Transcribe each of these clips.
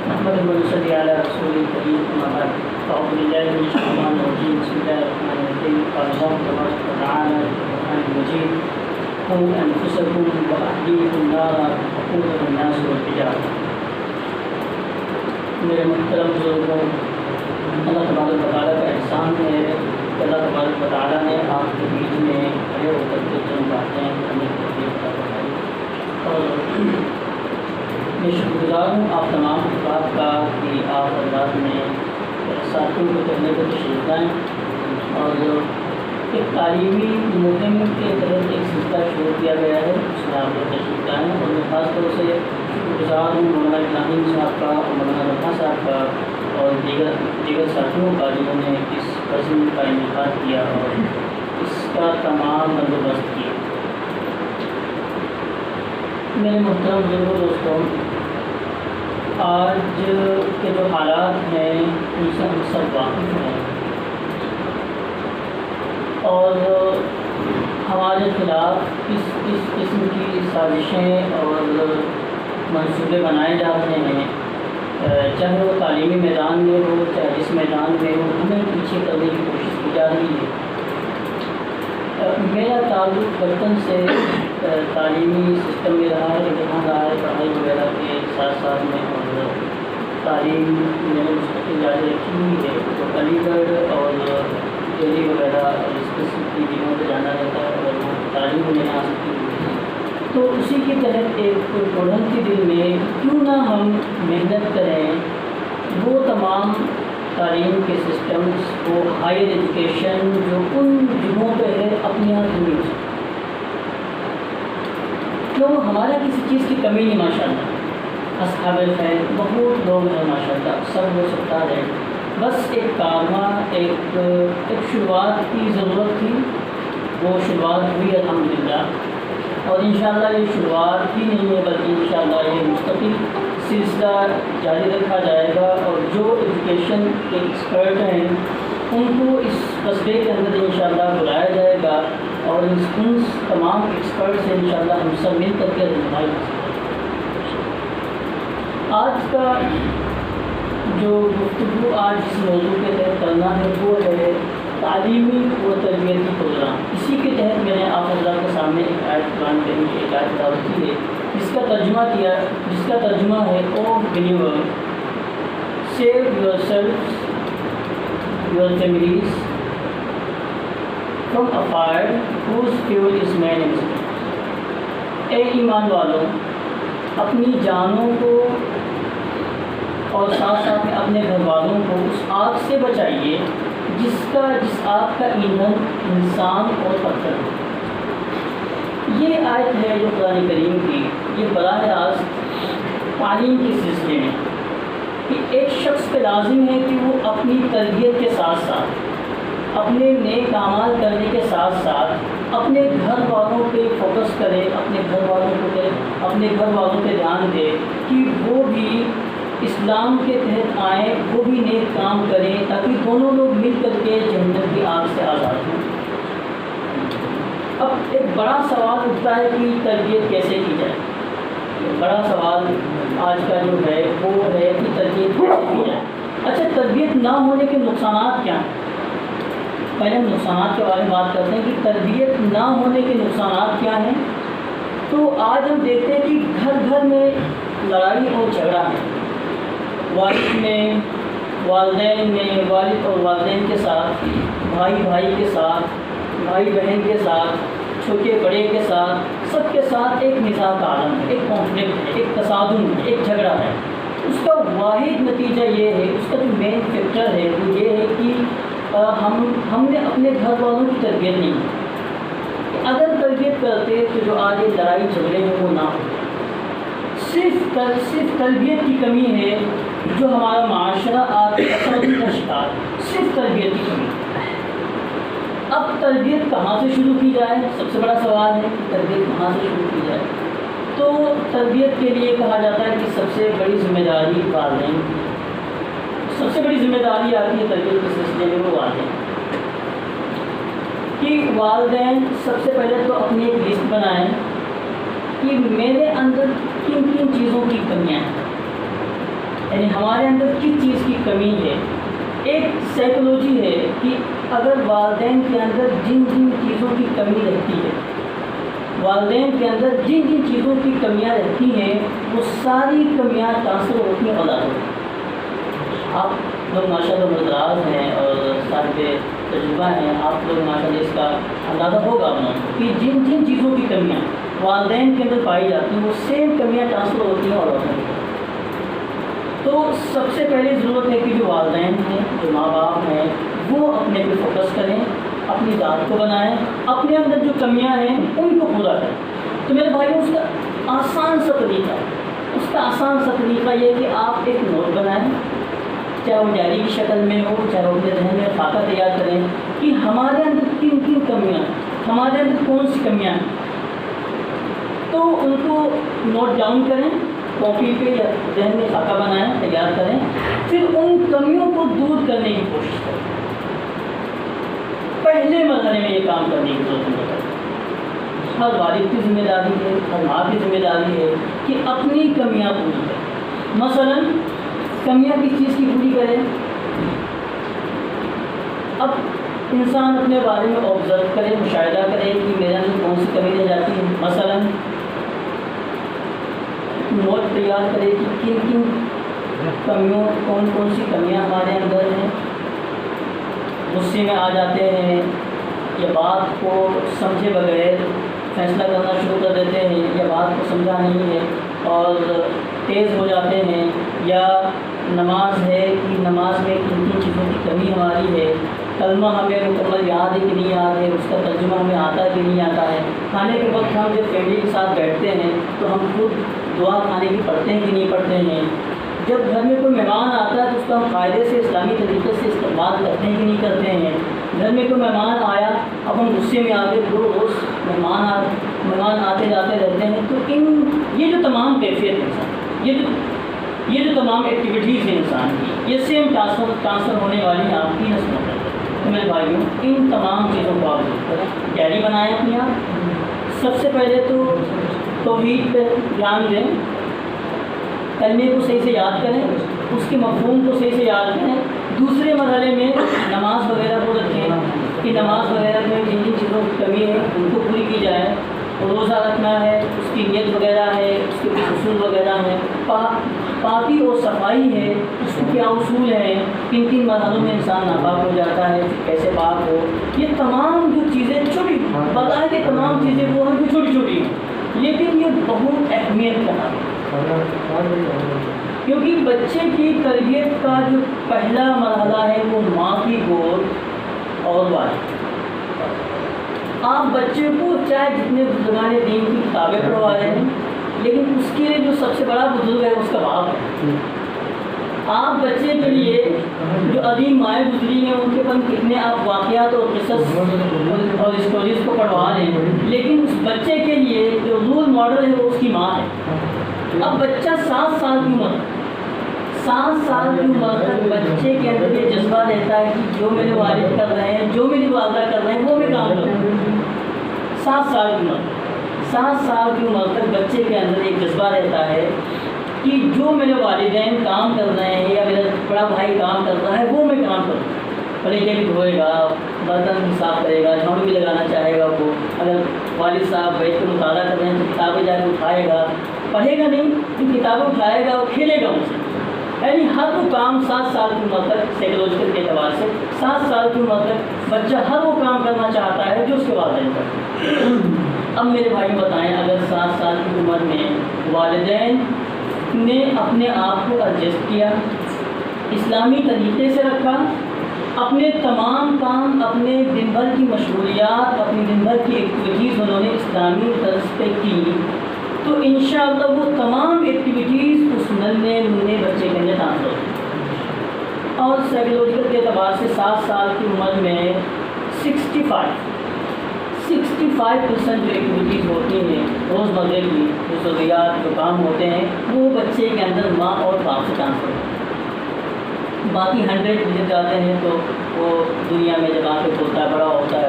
محمد صلی علی رسول کریم اما بعد فاعوذ باللہ من الشیطان الرجیم بسم اللہ الرحمن الرحیم قال اللہ تبارک وتعالی فی القرآن المجید قوا انفسکم واہلیکم نارا وقودها الناس والحجارہ۔ میرے محترم بزرگوں، اللہ تبارک وتعالی کا احسان ہے کہ اللہ تبارک وتعالی نے آپ کے بیچ میں کھڑے ہو کر کے چند باتیں کرنے کی توفیق عطا فرمائی، اور میں شکر گزار ہوں آپ تمام افراد کا کہ آپ حضرات نے ساتھیوں کو کرنے کو تشریف لائیں اور ایک تعلیمی مہم کے تحت ایک سلسلہ شروع کیا گیا ہے، اس میں آپ لوگ تشریف لائیں، اور میں خاص طور سے شکر گزار ہوں مولانا ابراہیم صاحب کا اور مولانا رفیع صاحب کا اور دیگر ساتھیوں کا جنہوں نے اس عزم کا انعقاد کیا اور اس کا تمام بندوبست کیا۔ میرے محترم بزرگوں، دوستوں، آج کے جو حالات ہیں ان سے ہم سب واقف ہیں، اور ہمارے خلاف اس قسم کی سازشیں اور منصوبے بنائے جا رہے ہیں، چاہے وہ تعلیمی میدان میں ہو چاہے جس میدان میں ہو، ہمیں پیچھے کرنے کی کوشش کی جا رہی ہے۔ میرا تعلق بچپن سے تعلیمی سسٹم میں رہا ہے، امتحان رہا ہے، پڑھائی وغیرہ کے ساتھ ساتھ میں، اور تعلیم میں نے مستقل جاری رکھی ہوئی ہے، تو علی گڑھ اور دہلی وغیرہ اس قسم کی جگہوں پہ جانا رہتا ہے اور وہ تعلیم لینا سکتی ہوئی ہے۔ تو اسی کے تحت ایک پڑھن کے دل میں کیوں نہ ہم محنت کریں، وہ تمام تعلیم کے سسٹمز کو ہائر ایجوکیشن جو ان جگہوں پہ ہے اپنے یہاں کیوں نہیں ہو سکتی؟ کیوں ہمارا کسی چیز کی کمی نہیں ماشاء اللہ، اصحاب الخیر بہت لوگ ہیں ماشاء اللہ، سب ہو سکتا ہے، بس ایک کارواں ایک شروعات کی ضرورت تھی، وہ شروعات ہوئی الحمدللہ، اور انشاءاللہ یہ شروعات ہی نہیں ہے بلکہ انشاءاللہ یہ مستقل سلسلہ جاری رکھا جائے گا، اور جو ایجوکیشن کے ایکسپرٹ ہیں ان کو اس قصبے کے اندر انشاءاللہ بلایا جائے گا، اور ان تمام ایکسپرٹ سے انشاءاللہ ہم سب مل کر کے رہنمائی حاصل کریں۔ آج کا جو گفتگو آج اس موضوع کے تحت کرنا ہے وہ ہے تعلیمی و تربیتی پروگرام۔ اسی کے تحت میں نے آپ حضرات کے سامنے ایک آیت قرآن کریم کی ایک آیت تلاوت کی ہے، جس کا ترجمہ ہے O believers save yourself your families from a fire whose fuel is men in spirit. اے ایمان والوں، اپنی جانوں کو اور ساتھ ساتھ میں اپنے گھر والوں کو اس آگ سے بچائیے جس آگ کا ایندھن انسان اور پتھر ہے۔ یہ آیت ہے جو قرآن کریم کی، یہ براہ راست تعلیم کے سلسلے میں کہ ایک شخص پہ لازم ہے کہ وہ اپنی تربیت کے ساتھ ساتھ اپنے نیک اعمال کرنے کے ساتھ ساتھ اپنے گھر والوں پہ فوکس کرے، اپنے گھر والوں پہ دھیان دے کہ وہ بھی اسلام کے تحت آئیں، وہ بھی نیک کام کریں، تاکہ دونوں لوگ مل کر کے جہنم کی آگ سے آزاد ہوں۔ اب ایک بڑا سوال اٹھتا ہے کہ تربیت کیسے کی جائے۔ بڑا سوال آج کا جو ہے وہ ہے کہ تربیت کیسے کی جائے۔ اچھا، تربیت نہ ہونے کے نقصانات کیا ہیں؟ پہلے ہم نقصانات کے بارے میں بات کرتے ہیں کہ تربیت نہ ہونے کے نقصانات کیا ہیں۔ تو آج ہم دیکھتے ہیں کہ گھر گھر میں لڑائی اور جھگڑا ہے، والد میں، والدین میں، والد اور والدین کے ساتھ، بھائی بھائی کے ساتھ، بھائی بہن کے ساتھ، چھوٹے بڑے کے ساتھ، سب کے ساتھ ایک نزاع کا عالم ہے، ایک کانفلکٹ ہے، ایک تصادم ہے، ایک جھگڑا ہے۔ اس کا واحد نتیجہ یہ ہے، اس کا جو مین فیکٹر ہے وہ یہ ہے کہ ہم نے اپنے گھر والوں کی تربیت نہیں کی۔ اگر تربیت کرتے تو جو آج یہ لڑائی جھگڑے ہیں وہ نہ ہو۔ صرف تربیت کی کمی ہے جو ہمارا معاشرہ آج تصادم کا شکار ہے، صرف تربیت کی کمی۔ اب تربیت کہاں سے شروع کی جائے؟ سب سے بڑا سوال ہے کہ تربیت کہاں سے شروع کی جائے۔ تو تربیت کے لیے کہا جاتا ہے کہ سب سے بڑی ذمہ داری والدین، سب سے بڑی ذمہ داری آتی ہے تربیت کے سلسلے میں وہ والدین کہ والدین سب سے پہلے تو اپنی ایک لسٹ بنائیں کہ میرے اندر کن کن چیزوں کی کمیاں ہیں، یعنی ہمارے اندر کس چیز کی کمی ہے۔ ایک سائیکولوجی ہے کہ اگر والدین کے اندر جن جن چیزوں کی کمی رہتی ہے، والدین کے اندر جن جن چیزوں کی کمیاں رہتی ہیں، وہ ساری کمیاں ٹرانسفر ہوتی ہیں اولاد کو۔ آپ لوگ ماشاء اللہ مدراز ہیں اور صاحب تجربہ ہیں، آپ لوگ ماشاء اللہ اس کا اندازہ ہوگا آپ کہ جن جن چیزوں کی کمیاں والدین کے اندر پائی جاتی ہیں، وہ سیم کمیاں ٹرانسفر ہوتی ہیں اولاد کو۔ تو سب سے پہلی ضرورت ہے کہ جو والدین ہیں، جو ماں باپ ہیں، وہ اپنے پہ فوکس کریں، اپنی ذات کو بنائیں، اپنے اندر جو کمیاں ہیں ان کو پورا کریں۔ تو میرے بھائی اس کا آسان سا طریقہ یہ کہ آپ ایک نوٹ بنائیں، چاہے وہ ڈائری کی شکل میں ہو، چاہے وہ اپنے ذہن میں خاکہ تیار کریں کہ ہمارے اندر کن کن کمیاں ہیں، ہمارے اندر کون سی کمیاں ہیں، تو ان کو نوٹ ڈاؤن کریں، کاپی پہ یا ذہن میں خاکہ بنائیں، تیار کریں، پھر ان کمیوں کو دور کرنے کی کوشش کریں۔ پہلے مرحلے میں یہ کام کرنے کی ضرورت ہے۔ ہر والد کی ذمہ داری ہے، ہر ماں کی ذمہ داری ہے کہ اپنی کمیاں پوری کریں۔ مثلاً کمیاں کس چیز کی پوری کریں؟ اب انسان اپنے بارے میں آبزرو کرے، مشاہدہ کرے کہ میرے اندر کون سی کمی رہ جاتی ہے۔ مثلاً نوٹ تیار کرے کہ کن کن کمیوں، کون سی کمیاں ہمارے اندر ہیں۔ غصے میں آ جاتے ہیں، یا بات کو سمجھے بغیر فیصلہ کرنا شروع کر دیتے ہیں، یا بات کو سمجھا نہیں ہے اور تیز ہو جاتے ہیں، یا نماز ہے کہ نماز میں کن کن چیزوں کی کمی ہماری ہے، کلمہ ہمیں مکمل یاد ہے کہ نہیں یاد ہے، اس کا ترجمہ ہمیں آتا ہے کہ نہیں آتا ہے، کھانے کے وقت ہم جب فیملی کے ساتھ بیٹھتے ہیں تو ہم خود دعا کھانے کی پڑھتے ہیں کہ نہیں پڑھتے ہیں، جب گھر میں کوئی مہمان آتا ہے تو اس کا ہم قاعدے سے اسلامی طریقے سے استقبال کرتے ہیں کہ نہیں کرتے ہیں، گھر میں کوئی مہمان آیا، اب ہم غصے میں آ کے روز مہمان آتے جاتے رہتے ہیں، تو یہ جو تمام کیفیت انسان، یہ جو تمام ایکٹیویٹیز ہیں انسان کی، یہ سیم ٹرانسفر ہونے والی ہیں آپ کی نسلوں پر۔ تو میرے بھائیوں، ان تمام چیزوں کو آپ ضرور کریں، ڈائری بنائیں اپنی آپ۔ سب سے پہلے تو توحید پہ دھیان دیں، کلمے کو صحیح سے یاد کریں، اس کے مفہوم کو صحیح سے یاد کریں۔ دوسرے مرحلے میں نماز وغیرہ کو رکھیں کہ نماز وغیرہ میں جن جن چیزوں کی کمی ہے ان کو پوری کی جائے، روزہ رکھنا ہے، اس کی نیت وغیرہ ہے، اس کے کچھ اصول وغیرہ ہیں، پاکی اور صفائی ہے، اس کے کیا اصول ہیں، کن کن مرحلوں میں انسان ناپاک ہو جاتا ہے، کیسے پاک ہو۔ یہ تمام جو چیزیں چھوٹی بظاہر یہ تمام چیزیں وہ ہیں جو چھوٹی چھوٹی ہیں، لیکن یہ بہت اہمیت کا ہے، کیونکہ بچے کی تربیت کا جو پہلا مرحلہ ہے وہ ماں کی گود اور والد۔ آپ بچے کو چاہے جتنے بزرگان دین کی کتابیں پڑھوا رہے ہیں، لیکن اس کے لیے جو سب سے بڑا بزرگ ہے اس کا باپ ہے۔ آپ بچے کے لیے جو عظیم مائیں گزری ہیں ان کے پاس کتنے آپ واقعات اور قصص اور اسٹوریز کو پڑھوا رہے ہیں، لیکن اس بچے کے لیے جو رول ماڈل ہے وہ اس کی ماں ہے۔ اب بچہ 7 سال کی عمر تک بچے کے اندر یہ جذبہ رہتا ہے کہ جو میرے والد کر رہے ہیں، جو میری والدہ کر رہے ہیں وہ میں کام کروں۔ 7 سال کی عمر تک بچے کے اندر ایک جذبہ رہتا ہے کہ جو میرے والدین کام کر رہے ہیں یا میرا بڑا بھائی کام کر رہا ہے وہ میں کام کروں۔ پلیٹیں بھی دھوئے گا، برتن بھی صاف کرے گا، جھاڑو بھی لگانا چاہے گا، وہ اگر والد صاحب بیٹھ کے مطالعہ کر رہے ہیں تو کتابیں جا کے اٹھائے گا، پڑھے گا نہیں، کتابیں اٹھائے گا، وہ کھیلے گا ان سے۔ یعنی ہر وہ کام 7 سال کی عمر تک سائیکولوجیکل کے اعتبار سے 7 سال کی عمر تک بچہ ہر وہ کام کرنا چاہتا ہے جو اس کے والدین کرتے ہیں۔ اب میرے بھائی بتائیں، اگر 7 سال کی عمر میں والدین نے اپنے آپ کو ایڈجسٹ کیا، اسلامی طریقے سے رکھا، اپنے تمام کام، اپنے دن بھر کی مشغولیات، اپنی دن بھر کی ایکٹیویٹیز انہوں نے اسلامی طرز پہ کی، تو انشاءاللہ وہ تمام ایکٹیویٹیز اس ننے بچے کے اندر ٹرانسفر ہوتی۔ اور سائیکولوجیکل کے اعتبار سے 7 سال کی عمر میں 65% جو ایکٹیویٹیز ہوتی ہیں روزمرہ کی، جو ضروریات جو کام ہوتے ہیں وہ بچے کے اندر ماں اور باپ سے ٹرانسفر ہوتے ہیں۔ باقی 100 جب جاتے ہیں تو وہ دنیا میں جب آ کے ہوتا ہے، بڑا ہوتا ہے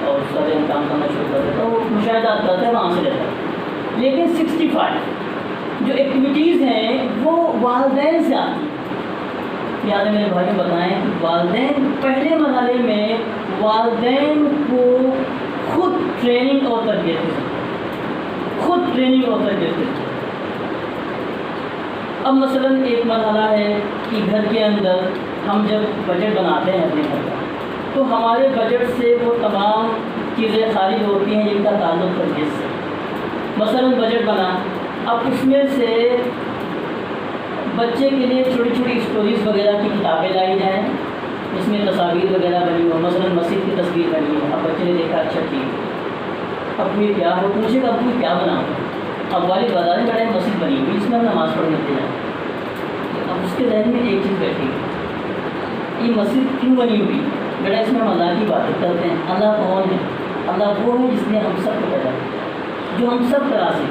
اور سارے کام کرنا شروع کر دیتا ہے، وہ مشاہدات کرتا ہے، وہاں سے رہتا ہے۔ لیکن 65 جو ایکٹیویٹیز ہیں وہ والدین سے آتی ہیں۔ یاد ہے میرے بھائیوں بتائیں کہ والدین پہلے مرحلے میں والدین کو خود ٹریننگ اور تربیت کی، خود ٹریننگ اور تربیت کی۔ اب مثلاً ایک مرحلہ ہے کہ گھر کے اندر ہم جب بجٹ بناتے ہیں اپنے گھر کا، تو ہمارے بجٹ سے وہ تمام چیزیں خارج ہوتی ہیں جن کا تعلق تربیت سے۔ مثلاً بجٹ بنا، اب اس میں سے بچے کے لیے چھوٹی چھوٹی اسٹوریز وغیرہ کی کتابیں لائی جائیں جس میں تصاویر وغیرہ بنی ہو، مثلاً مسجد کی تصویر بنی ہو، اب بچے نے دیکھا اچھا ٹھیک، اب یہ کیا ہو، پوچھے گا ابو کیا بنا ہو، اب والد بتا رہے بیٹا مسجد بنی ہوئی جس میں ہم نماز پڑھنے کے جائیں۔ اب اس کے ذہن میں ایک چیز بیٹھی، یہ مسجد کیوں بنی ہوئی؟ بیٹا اس میں ہم اللہ کی باتیں کرتے ہیں۔ اللہ کون ہے؟ اللہ وہ ہے جس نے ہم سب کو پیدا کیا، جو ہم سب طرح سے۔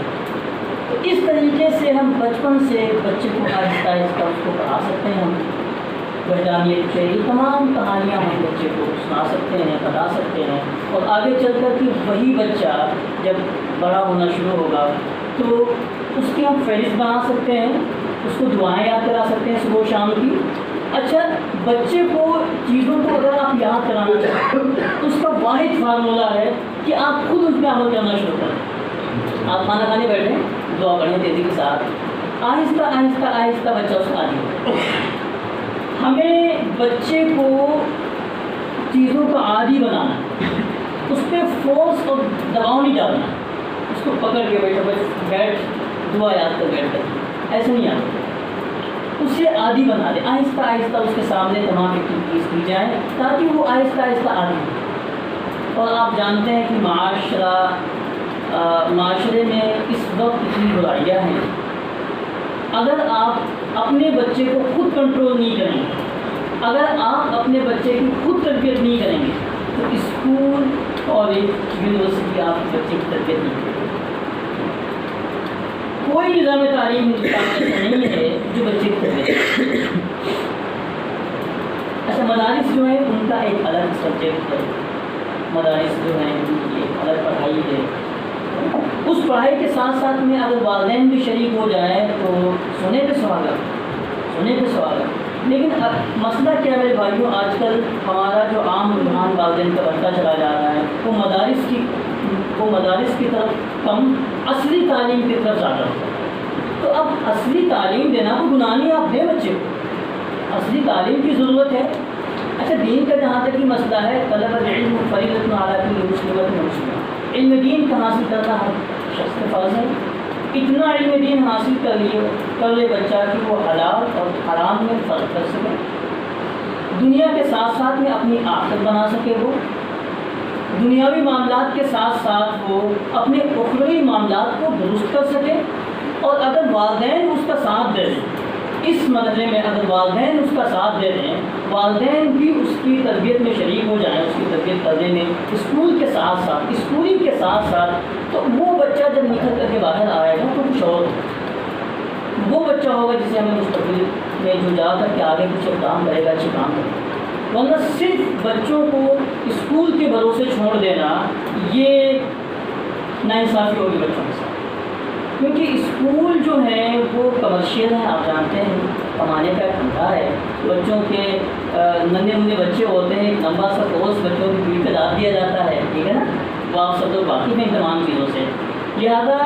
تو اس طریقے سے ہم بچپن سے بچے کو آہستہ آہستہ اس کو پڑھا سکتے ہیں، ہم وحدانیت سے تمام کہانیاں ہم بچے کو سنا سکتے ہیں، بتا سکتے ہیں، اور آگے چل کر کے وہی بچہ جب بڑا ہونا شروع ہوگا تو اس کی ہم فہرست بنا سکتے ہیں، اس کو دعائیں یاد کرا سکتے ہیں صبح و شام کی۔ اچھا، بچے کو چیزوں کو اگر آپ یاد کرانا چاہتے ہیں تو اس کا واحد فارمولہ ہے کہ آپ خود اس پہ عمل کرنا شروع کریں۔ آپ کھانا کھانے بیٹھیں، دعا پڑھیں تیزی کے ساتھ، آہستہ آہستہ آہستہ بچہ اس کا عادی ہوگا۔ ہمیں بچے کو چیزوں کا عادی بنانا، اس پہ فورس اور دباؤ نہیں ڈالنا، اس کو پکڑ کے بیٹھ دعا یاد کر بیٹھ کر، ایسے نہیں آتا، اسے عادی بنا دیں، آہستہ آہستہ اس کے سامنے تمام ایکٹیویٹیز کی جائیں تاکہ وہ آہستہ آہستہ عادی ہو۔ اور آپ جانتے ہیں کہ معاشرے میں اس وقت اتنی برائیاں ہیں، اگر آپ اپنے بچے کو خود کنٹرول نہیں کریں گے، اگر آپ اپنے بچے کی خود تربیت نہیں کریں گے تو اسکول، کالج، یونیورسٹی آپ کے بچے کی تربیت نہیں کریں گے۔ کوئی نظام تعلیم ہندوستان ایسا نہیں ہے جو بچے کی تربیت۔ اچھا، مدارس جو ہیں ان کا ایک الگ سبجیکٹ ہے، مدارس جو ہیں ان کی ایک الگ پڑھائی ہے۔ اس پڑھائی کے ساتھ ساتھ میں اگر والدین بھی شریک ہو جائیں تو سونے پہ سہاگا۔ لیکن اب مسئلہ کیا ہے بھائیوں، آج کل ہمارا جو عام رجحان والدین کا بڑھتا چلا جا رہا ہے وہ مدارس کی طرف کم، اصلی تعلیم کی طرف زیادہ ہوتا ہے۔ تو اب اصلی تعلیم دینا وہ گناہ نہیں، آپ دیں بچے کو، اصلی تعلیم کی ضرورت ہے۔ اچھا، دین کا جہاں تک ہی مسئلہ ہے، طلب العلم فریضۃ علی کل مسلم و مسلمہ، علم دین کا حاصل کرنا ہر شخص کے فرض ہے۔ اتنا علم دین حاصل کر لے بچہ کہ وہ حلال اور حرام میں فرق کر سکے، دنیا کے ساتھ ساتھ میں اپنی آخرت بنا سکے، وہ دنیاوی معاملات کے ساتھ ساتھ وہ اپنے اخروی معاملات کو درست کر سکے۔ اور اگر والدین اس کا ساتھ دے دیں، اس مرحلے میں اگر والدین اس کا ساتھ دے دیں، والدین بھی اس کی تربیت میں شریک ہو جائیں، اس کی تربیت کرنے میں اسکولنگ کے ساتھ ساتھ، تو وہ بچہ جب نکل کر کے باہر آئے گا تو کچھ اور وہ بچہ ہوگا جسے ہمیں مستقبل میں جو جا کر کے آگے کچھ کام کرے گا، اچھے کام کرے گا۔ ورنہ صرف بچوں کو اسکول کے بھروسے چھوڑ دینا یہ ناانصافی ہوگی بچوں کے ساتھ، کیونکہ اسکول جو ہے وہ کمرشیل ہے، آپ جانتے ہیں، کمانے کا دھندا ہے۔ بچوں کے ننھے منھے بچے ہوتے ہیں، ایک لمبا سا کورس بچوں کی پیٹھ پہ ڈال دیا جاتا ہے، ٹھیک ہے نا، وہ آپ سب لوگ واقف ہیں تمام چیزوں سے، لہٰذا